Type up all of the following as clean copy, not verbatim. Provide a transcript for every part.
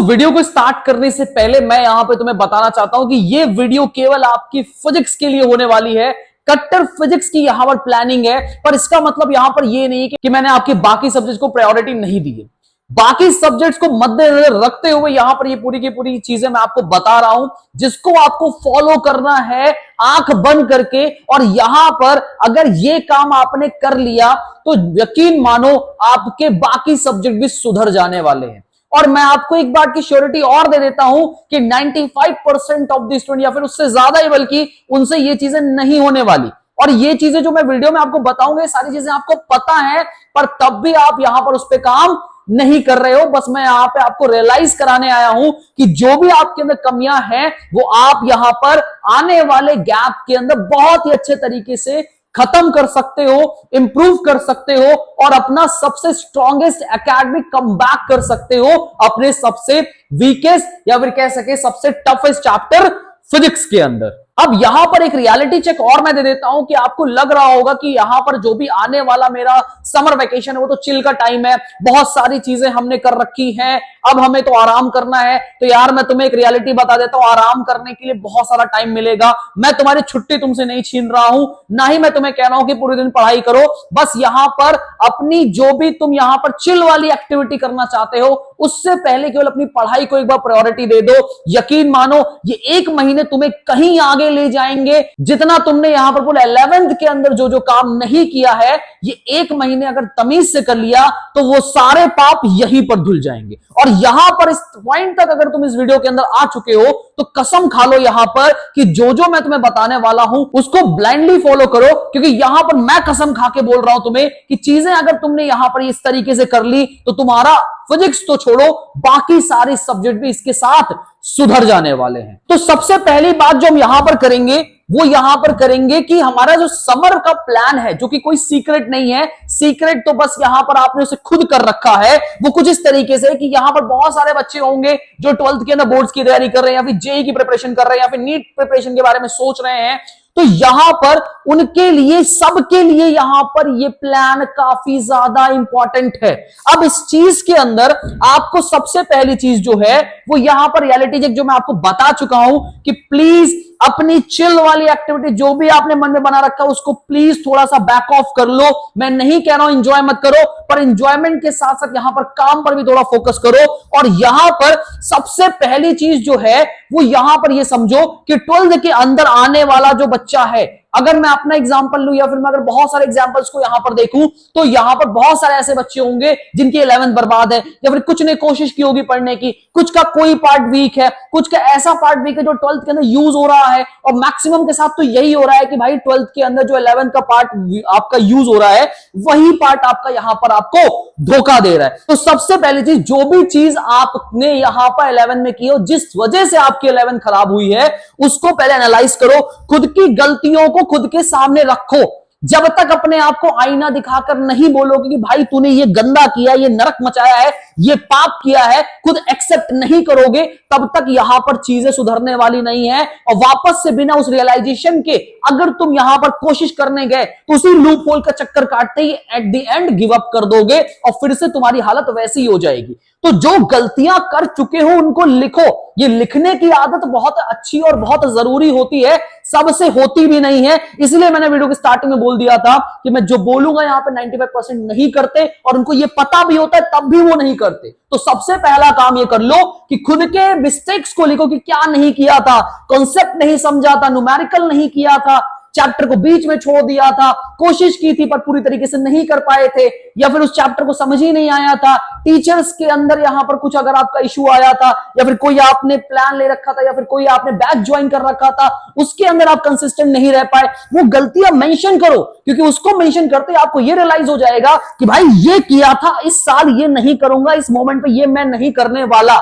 Video को start करने से पहले मैं यहां पे तुम्हें बताना चाहता हूं कि ये वीडियो केवल आपकी फिजिक्स के लिए होने वाली है। कट्टर फिजिक्स की यहां पर प्लानिंग है, पर इसका मतलब यहां पर ये नहीं कि मैंने आपके बाकी सब्जेक्ट्स को प्रायोरिटी नहीं दी है। बाकी सब्जेक्ट्स को मद्देनजर रखते हुए यहां पर ये पूरी की पूरी चीजें मैं आपको बता रहा हूं, जिसको आपको फॉलो करना है आंख बंद करके। और यहां पर अगर ये काम आपने कर लिया तो यकीन मानो आपके बाकी सब्जेक्ट भी सुधर जाने वाले हैं। और मैं आपको एक बात की श्योरिटी और दे देता हूं कि 95% ऑफ द स्टूडेंट या फिर उससे ज्यादा ही बल्कि उनसे ये चीजें नहीं होने वाली। और ये चीजें जो मैं वीडियो में आपको बताऊंगा, सारी चीजें आपको पता है, पर तब भी आप यहां पर उस पर काम नहीं कर रहे हो। बस मैं यहां पे आपको रियलाइज कराने आया हूं कि जो भी आपके अंदर कमियां हैं वो आप यहां पर आने वाले गैप के अंदर बहुत ही अच्छे तरीके से खत्म कर सकते हो, इंप्रूव कर सकते हो और अपना सबसे स्ट्रॉन्गेस्ट एकेडमिक कमबैक कर सकते हो अपने सबसे वीकेस्ट या फिर कह सके सबसे टफेस्ट चैप्टर फिजिक्स के अंदर। अब यहां पर एक रियलिटी चेक और मैं दे देता हूं कि आपको लग रहा होगा कि यहां पर जो भी आने वाला मेरा समर वेकेशन है वो तो चिल का टाइम है, बहुत सारी चीजें हमने कर रखी हैं, अब हमें तो आराम करना है। तो यार मैं तुम्हें एक रियलिटी बता देता हूं, आराम करने के लिए बहुत सारा टाइम मिलेगा। मैं तुम्हारी छुट्टी तुमसे नहीं छीन रहा हूं, ना ही मैं तुम्हें कह रहा हूं कि पूरे दिन पढ़ाई करो। बस यहां पर अपनी जो भी तुम यहां पर चिल वाली एक्टिविटी करना चाहते हो उससे पहले केवल अपनी पढ़ाई को एक बार प्रायोरिटी दे दो। यकीन मानो ये एक महीने तुम्हें कहीं आगे ले जाएंगे। जितना तुमने यहां पर पूरे 11th के अंदर जो जो काम नहीं किया है, ये एक महीने अगर तमीज से कर लिया तो वो सारे पाप यहीं पर धुल जाएंगे। और यहां पर इस पॉइंट तक अगर तुम इस वीडियो के अंदर आ चुके हो तो कसम खा लो यहां पर कि जो जो मैं तुम्हें बताने वाला हूं उसको ब्लाइंडली फॉलो करो, क्योंकि यहां पर मैं कसम खा के बोल रहा हूं तुम्हें कि चीजें अगर तुमने यहां पर इस तरीके से कर ली तो तुम्हारा फिजिक्स तो छोड़ो बाकी सारे सब्जेक्ट भी इसके साथ सुधर जाने वाले हैं। तो सबसे पहली बात जो हम यहां पर करेंगे वो यहां पर करेंगे कि हमारा जो समर का प्लान है, जो कि कोई सीक्रेट नहीं है, सीक्रेट तो बस यहां पर आपने उसे खुद कर रखा है, वो कुछ इस तरीके से कि यहां पर बहुत सारे बच्चे होंगे जो 12th के अंदर बोर्ड्स की तैयारी कर रहे हैं या फिर जेईई की प्रिपरेशन कर रहे हैं या फिर नीट प्रिपरेशन के बारे में सोच रहे हैं। तो यहां पर उनके लिए, सबके लिए यहां पर ये प्लान काफी ज्यादा इंपॉर्टेंट है। अब इस चीज के अंदर आपको सबसे पहली चीज जो है वो यहां पर रियलिटी चेक जो मैं आपको बता चुका हूं कि प्लीज अपनी चिल वाली एक्टिविटी जो भी आपने मन में बना रखा है उसको प्लीज थोड़ा सा बैक ऑफ कर लो। मैं नहीं कह रहा हूं एंजॉय मत करो, पर एंजॉयमेंट के साथ साथ यहां पर काम पर भी थोड़ा फोकस करो। और यहां पर सबसे पहली चीज जो है वो यहां पर ये समझो कि 12th के अंदर आने वाला जो बच्चा है, अगर मैं अपना एग्जांपल लूं या फिर मैं अगर बहुत सारे एग्जांपल्स को यहां पर देखूं तो यहां पर बहुत सारे ऐसे बच्चे होंगे जिनकी 11th बर्बाद है या फिर कुछ ने कोशिश की होगी पढ़ने की, कुछ का कोई पार्ट वीक है, कुछ का ऐसा पार्ट वीक है जो 12th के अंदर यूज हो रहा है। और मैक्सिमम के साथ तो यही हो रहा है कि भाई 12th के अंदर जो 11th का पार्ट आपका यूज हो रहा है वही पार्ट आपका यहां पर आपको धोखा दे रहा है। तो सबसे पहली चीज, जो भी चीज आपने यहां पर 11 में की हो, जिस वजह से आपकी 11 खराब हुई है, उसको पहले एनालाइज करो, खुद की गलतियों को खुद के सामने रखो। जब तक अपने आप को आईना दिखाकर नहीं बोलोगे कि भाई तूने ये गंदा किया, ये नरक मचाया है, ये पाप किया है, खुद एक्सेप्ट नहीं करोगे, तब तक यहां पर चीजें सुधरने वाली नहीं है। और वापस से बिना उस रियलाइजेशन के अगर तुम यहां पर कोशिश करने गए तो उसी लूप होल का चक्कर काटते ही at the end give up कर दोगे और फिर से तुम्हारी हालत वैसी ही हो जाएगी। तो जो गलतियां कर चुके हो उनको लिखो। ये लिखने की आदत बहुत अच्छी और बहुत जरूरी होती है, सबसे होती भी नहीं है। इसलिए मैंने वीडियो के स्टार्टिंग में बोल दिया था कि मैं जो बोलूंगा यहां पे 95% नहीं करते और उनको ये पता भी होता है तब भी वो नहीं करते। तो सबसे पहला काम ये कर लो कि खुद के मिस्टेक्स को लिखो कि क्या नहीं किया था, कॉन्सेप्ट नहीं समझा था, न्यूमेरिकल नहीं किया था, चैप्टर को बीच में छोड़ दिया था, कोशिश की थी पर पूरी तरीके से नहीं कर पाए थे, या फिर उस चैप्टर को समझ ही नहीं आया था, टीचर्स के अंदर यहां पर कुछ अगर आपका इशू आया था, या फिर कोई आपने प्लान ले रखा था, या फिर कोई आपने बैच ज्वाइन कर रखा था, उसके अंदर आप कंसिस्टेंट नहीं रह पाए, वो गलतियां मेंशन करो, क्योंकि उसको मेंशन करते आपको ये रियलाइज हो जाएगा कि भाई ये किया था, इस साल ये नहीं करूंगा, इस मोमेंट पे ये मैं नहीं करने वाला।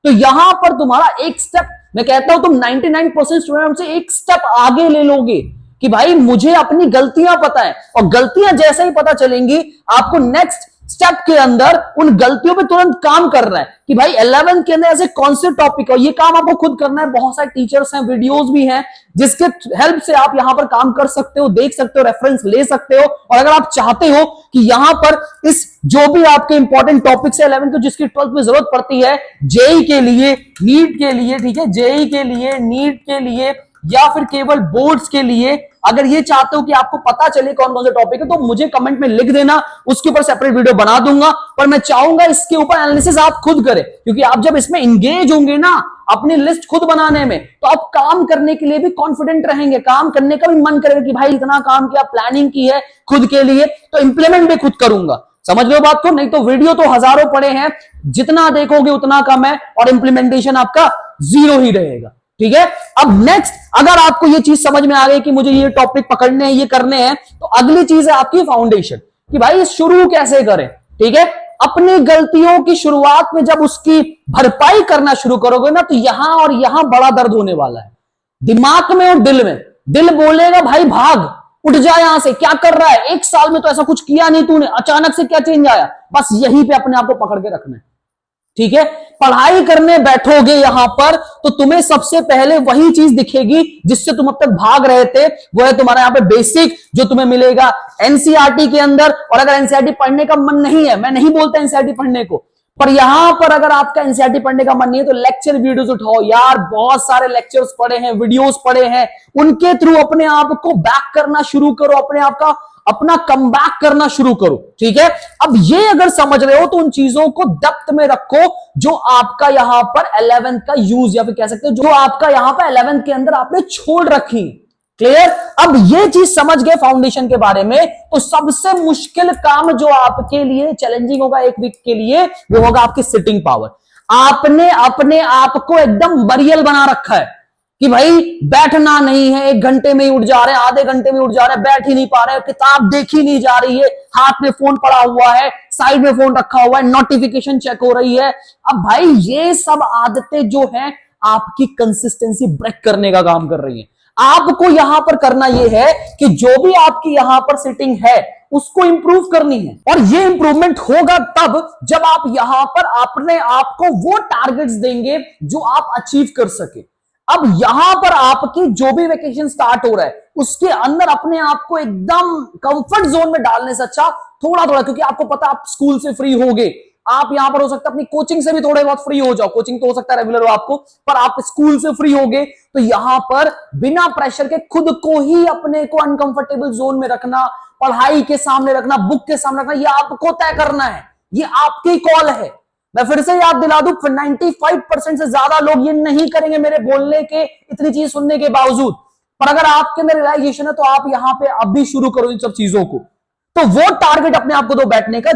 तो यहां पर तुम्हारा एक स्टेप, मैं कहता हूं तुम 99% स्टूडेंट से एक स्टेप आगे ले लोगे कि भाई मुझे अपनी गलतियां पता है, और गलतियां जैसे ही पता चलेंगी आपको नेक्स्ट स्टेप के अंदर उन गलतियों पे तुरंत काम कर रहा है कि भाई 11th के अंदर ऐसे कौन से टॉपिक है, ये काम आपको खुद करना है। बहुत सारे टीचर्स हैं, वीडियोस भी हैं जिसके हेल्प से आप यहां पर काम कर सकते हो, देख सकते हो, रेफरेंस ले सकते हो। और अगर आप चाहते हो कि यहां पर इस जो भी आपके इंपॉर्टेंट टॉपिक्स है 11th को, जिसकी 12th में जरूरत पड़ती है जेई के लिए, नीट के लिए, ठीक है, जेई के लिए, नीट के लिए, या फिर केवल बोर्ड्स के लिए, अगर ये चाहते हो कि आपको पता चले कौन कौन से टॉपिक है, तो मुझे कमेंट में लिख देना, उसके ऊपर सेपरेट वीडियो बना दूंगा। पर मैं चाहूंगा इसके ऊपर एनालिसिस आप खुद करें, क्योंकि आप जब इसमें इंगेज होंगे ना अपनी लिस्ट खुद बनाने में, तो आप काम करने के लिए भी कॉन्फिडेंट रहेंगे, काम करने का भी मन करेगा कि भाई इतना काम किया, प्लानिंग की है खुद के लिए, तो इंप्लीमेंट भी खुद करूंगा। समझ लो बात को? नहीं तो वीडियो तो हजारों पड़े हैं, जितना देखोगे उतना कम है और इंप्लीमेंटेशन आपका जीरो ही रहेगा। ठीक है, अब नेक्स्ट, अगर आपको ये चीज समझ में आ गई कि मुझे ये टॉपिक पकड़ने हैं, ये करने हैं, तो अगली चीज है आपकी फाउंडेशन, कि भाई शुरू कैसे करें। ठीक है, अपनी गलतियों की शुरुआत में जब उसकी भरपाई करना शुरू करोगे ना, तो यहां और यहां बड़ा दर्द होने वाला है, दिमाग में और दिल में। दिल बोलेगा भाई भाग, उठ जा यहां से, क्या कर रहा है, एक साल में तो ऐसा कुछ किया नहीं तूने, अचानक से क्या चेंज आया। बस यहीं पे अपने आप को पकड़ के रखना है। ठीक है, पढ़ाई करने बैठोगे यहां पर, तो तुम्हें सबसे पहले वही चीज दिखेगी जिससे तुम अब तक भाग रहे थे, वो है तुम्हारा यहां पे बेसिक जो तुम्हें मिलेगा एनसीईआरटी के अंदर। और अगर एनसीईआरटी पढ़ने का मन नहीं है, मैं नहीं बोलता एनसीईआरटी पढ़ने को, पर यहां पर अगर आपका एनसीईआरटी पढ़ने का मन नहीं है, तो लेक्चर वीडियोस उठाओ यार, बहुत सारे लेक्चर्स पढ़े हैं, वीडियोस पढ़े हैं, उनके थ्रू अपने आप को बैक करना शुरू करो, अपने आप का अपना कमबैक करना शुरू करो। ठीक है, अब ये अगर समझ रहे हो तो उन चीजों को डेप्थ में रखो जो आपका यहां पर 11th का यूज, या फिर कह सकते हो जो आपका यहां पर 11th के अंदर आपने छोड़ रखी। क्लियर? अब ये चीज समझ गए फाउंडेशन के बारे में, तो सबसे मुश्किल काम जो आपके लिए चैलेंजिंग होगा एक वीक के लिए, वो होगा आपकी सिटिंग पावर। आपने अपने आप को एकदम मरियल बना रखा है कि भाई बैठना नहीं है, 1 घंटे में ही उठ जा रहे हैं, आधे घंटे में उठ जा रहे हैं, बैठ ही नहीं पा रहे हैं, किताब देखी नहीं जा रही है, हाथ में फोन पड़ा हुआ है, साइड में फोन रखा हुआ है, नोटिफिकेशन चेक हो रही है। अब भाई ये सब आदतें जो हैं आपकी कंसिस्टेंसी ब्रेक करने का काम कर रही है। आपको यहां पर करना यह है कि जो भी आपकी यहां पर सिटिंग है उसको इंप्रूव करनी है, और ये इंप्रूवमेंट होगा तब जब आप यहां पर अपने आप को वो टारगेट्स देंगे जो आप अचीव कर सके। अब यहां पर आपकी जो भी वेकेशन स्टार्ट हो रहा है उसके अंदर अपने आप को एकदम कंफर्ट जोन में डालने से अच्छा थोड़ा थोड़ा, क्योंकि आपको पता आप स्कूल से फ्री होगे, आप यहां पर हो सकता है अपनी कोचिंग से भी थोड़े बहुत फ्री हो जाओ, कोचिंग तो हो सकता है रेगुलर हो आपको, पर आप स्कूल से फ्री होगे, तो यहां पर बिना प्रेशर के खुद को ही अपने को अनकंफर्टेबल जोन में रखना, पढ़ाई के सामने रखना, बुक के सामने रखना, ये आपको तय करना है, ये आपकी कॉल है। मैं फिर से याद दिला दूं, 95% से ज्यादा लोग ये नहीं करेंगे मेरे बोलने के, इतनी चीज सुनने के बावजूद। पर अगर आपके अंदर रियलाइजेशन है तो आप यहां पे अब भी शुरू करो इन सब चीजों को। तो वो टारगेट अपने आप को दो बैठने का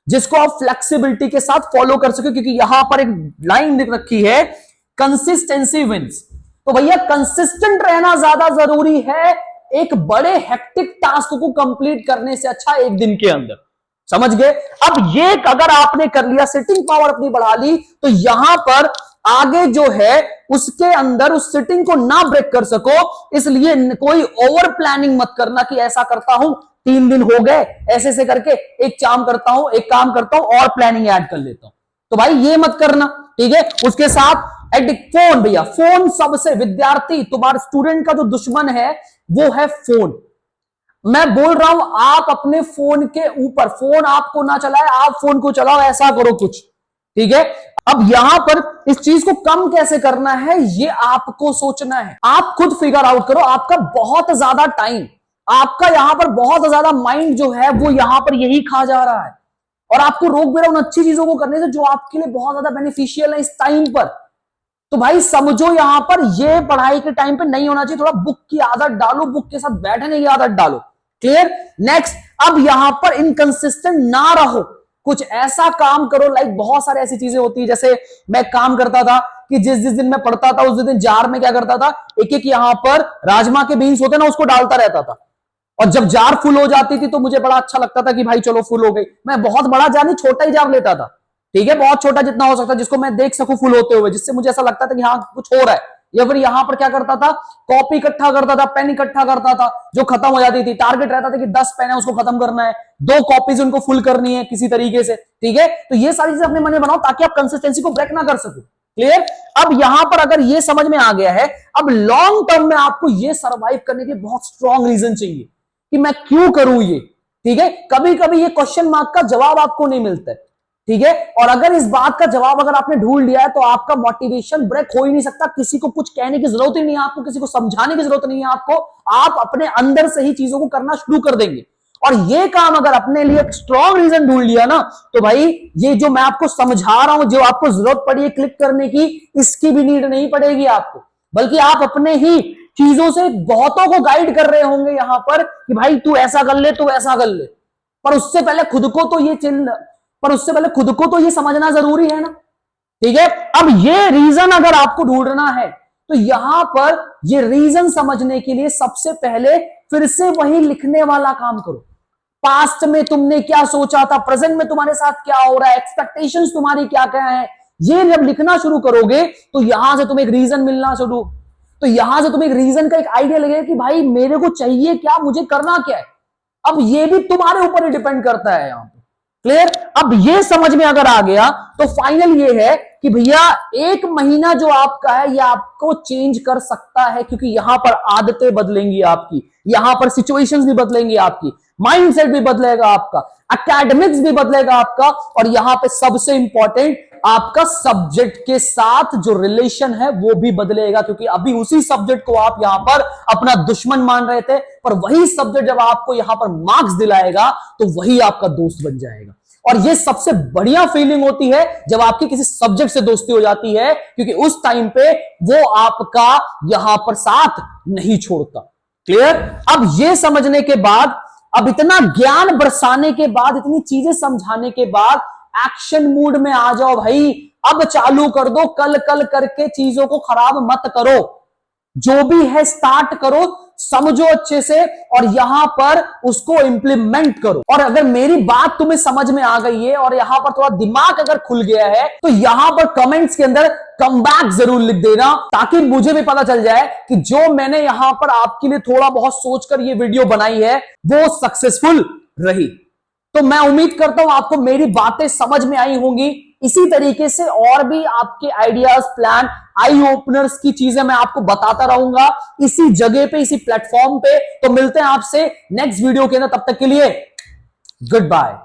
जिसको आप फ्लेक्सिबिलिटी के साथ फॉलो कर सके, क्योंकि यहां पर एक लाइन लिख रखी है, कंसिस्टेंसी विंस। तो भैया कंसिस्टेंट रहना ज्यादा जरूरी है एक बड़े हेक्टिक टास्क को कंप्लीट करने से अच्छा एक दिन के अंदर। समझ गए? अब ये अगर आपने कर लिया, सिटिंग पावर अपनी बढ़ा ली, तो यहां पर आगे जो है उसके अंदर उस सिटिंग को ना ब्रेक कर सको, इसलिए कोई ओवर प्लानिंग मत करना कि ऐसा करता हूं 3 दिन हो गए ऐसे करके एक काम करता हूं और प्लानिंग ऐड कर लेता हूं, तो भाई ये मत करना। ठीक है, उसके साथ एडिक्ट फोन, भैया फोन सबसे, विद्यार्थी तुम्हारे स्टूडेंट का जो दुश्मन है वो है फोन। मैं बोल रहा हूं आप अपने फोन के ऊपर, फोन आपको ना चलाए, आप फोन को चलाओ, ऐसा करो कुछ। ठीक है, अब यहां पर इस चीज को कम कैसे करना है ये आपको सोचना है, आप खुद फिगर आउट करो। आपका बहुत ज्यादा टाइम, आपका यहां पर बहुत ज्यादा माइंड जो है वो यहां पर यही खा जा रहा है, और आपको रोक भी रहा हूं उन अच्छी चीजों को करने से जो आपके लिए बहुत ज्यादा बेनिफिशियल है इस टाइम पर। तो भाई समझो यहां पर ये पढ़ाई के टाइम पे नहीं होना चाहिए, थोड़ा बुक की आदत डालो, बुक के साथ बैठने की आदत डालो। क्लियर? नेक्स्ट, अब यहां पर इनकंसिस्टेंट ना रहो, कुछ ऐसा काम करो, लाइक बहुत सारी ऐसी चीजें होती है, जैसे मैं काम करता था कि जिस दिन मैं पढ़ता था उस दिन जार में क्या करता था, एक एक यहां पर राजमा के बीन्स होते ना उसको डालता रहता था, और जब जार फुल हो जाती थी तो मुझे बड़ा अच्छा लगता था कि भाई चलो फुल हो गई। मैं बहुत बड़ा जार नहीं, छोटा ही जार लेता था। ठीक है, बहुत छोटा जितना हो सकता, जिसको मैं देख सकूं फुल होते हुए, जिससे मुझे ऐसा लगता था कि हाँ कुछ हो रहा है। या फिर यहां पर क्या करता था, कॉपी इकट्ठा करता था, पेन इकट्ठा करता था, जो खत्म हो जाती थी। टारगेट रहता था कि 10 पेन है उसको खत्म करना है, 2 कॉपीज उनको फुल करनी है किसी तरीके से, ठीक है। तो ये सारी चीजें अपने मन में बनाओ ताकि आप कंसिस्टेंसी को ब्रेक ना कर सको। क्लियर। अब यहां पर अगर ये समझ में आ गया है, अब लॉन्ग टर्म में आपको ये सर्वाइव करने के लिए बहुत स्ट्रॉन्ग रीजन चाहिए कि मैं क्यों करूं ये, ठीक है। कभी कभी ये क्वेश्चन मार्क का जवाब आपको नहीं मिलता है, ठीक है। और अगर इस बात का जवाब अगर आपने ढूंढ लिया है तो आपका मोटिवेशन ब्रेक हो ही नहीं सकता। किसी को कुछ कहने की जरूरत ही नहीं है आपको, किसी को समझाने की जरूरत नहीं है आपको, आप अपने अंदर से ही चीजों को करना शुरू कर देंगे। और ये काम अगर अपने लिए एक स्ट्रॉन्ग रीजन ढूंढ लिया ना, तो भाई ये जो मैं आपको समझा रहा हूं, जो आपको जरूरत पड़ी है क्लिक करने की, इसकी भी नीड नहीं पड़ेगी आपको, बल्कि आप अपने ही चीजों से बहुतों को गाइड कर रहे होंगे यहां पर कि भाई तू ऐसा कर ले, तू ऐसा कर ले। पर उससे पहले खुद को तो ये समझना जरूरी है ना, ठीक है। अब ये रीजन अगर आपको ढूंढना है तो यहां पर ये रीजन समझने के लिए सबसे पहले फिर से वही लिखने वाला काम करो। पास्ट में तुमने क्या सोचा था, प्रेजेंट में तुम्हारे साथ क्या हो रहा है, एक्सपेक्टेशंस तुम्हारी क्या क्या है, ये जब लिखना शुरू करोगे तो यहां से तुम्हें एक रीजन मिलना शुरू, तो यहां से तुम्हें एक रीजन का एक आइडिया लगेगा कि भाई मेरे को चाहिए क्या, मुझे करना क्या है। अब ये भी तुम्हारे ऊपर ही डिपेंड करता है यहां पर। क्लियर। अब ये समझ में अगर आ गया तो फाइनल ये है कि भैया 1 महीना जो आपका है ये आपको चेंज कर सकता है, क्योंकि यहां पर आदतें बदलेंगी आपकी, यहां पर सिचुएशंस भी बदलेंगी आपकी, माइंडसेट भी बदलेगा आपका, एकेडमिक्स भी बदलेगा आपका, और यहां पे सबसे इंपॉर्टेंट आपका सब्जेक्ट के साथ जो रिलेशन है वो भी बदलेगा, क्योंकि अभी उसी सब्जेक्ट को आप यहां पर अपना दुश्मन मान रहे थे, पर वही सब्जेक्ट जब आपको यहां पर मार्क्स दिलाएगा तो वही आपका दोस्त बन जाएगा। और ये सबसे बढ़िया फीलिंग होती है जब आपकी किसी सब्जेक्ट से दोस्ती हो जाती है, क्योंकि उस टाइम पे वो आपका यहां पर साथ नहीं छोड़ता। क्लियर। अब ये समझने के बाद, अब इतना ज्ञान बरसाने के बाद, इतनी चीजें समझाने के बाद एक्शन मूड में आ जाओ भाई। अब चालू कर दो, कल कल करके चीजों को खराब मत करो, जो भी है स्टार्ट करो, समझो अच्छे से और यहां पर उसको इंप्लीमेंट करो। और अगर मेरी बात तुम्हें समझ में आ गई है और यहां पर थोड़ा दिमाग अगर खुल गया है तो यहां पर कमेंट्स के अंदर कम बैक जरूर लिख देना, ताकि मुझे भी पता चल जाए कि जो मैंने यहां पर आपके लिए थोड़ा बहुत सोचकर ये वीडियो बनाई है वो सक्सेसफुल रही। तो मैं उम्मीद करता हूं आपको मेरी बातें समझ में आई होंगी। इसी तरीके से और भी आपके आइडियाज, प्लान, आई ओपनर्स की चीजें मैं आपको बताता रहूंगा इसी जगह पे, इसी प्लेटफॉर्म पे। तो मिलते हैं आपसे नेक्स्ट वीडियो के अंदर, तब तक के लिए गुड बाय।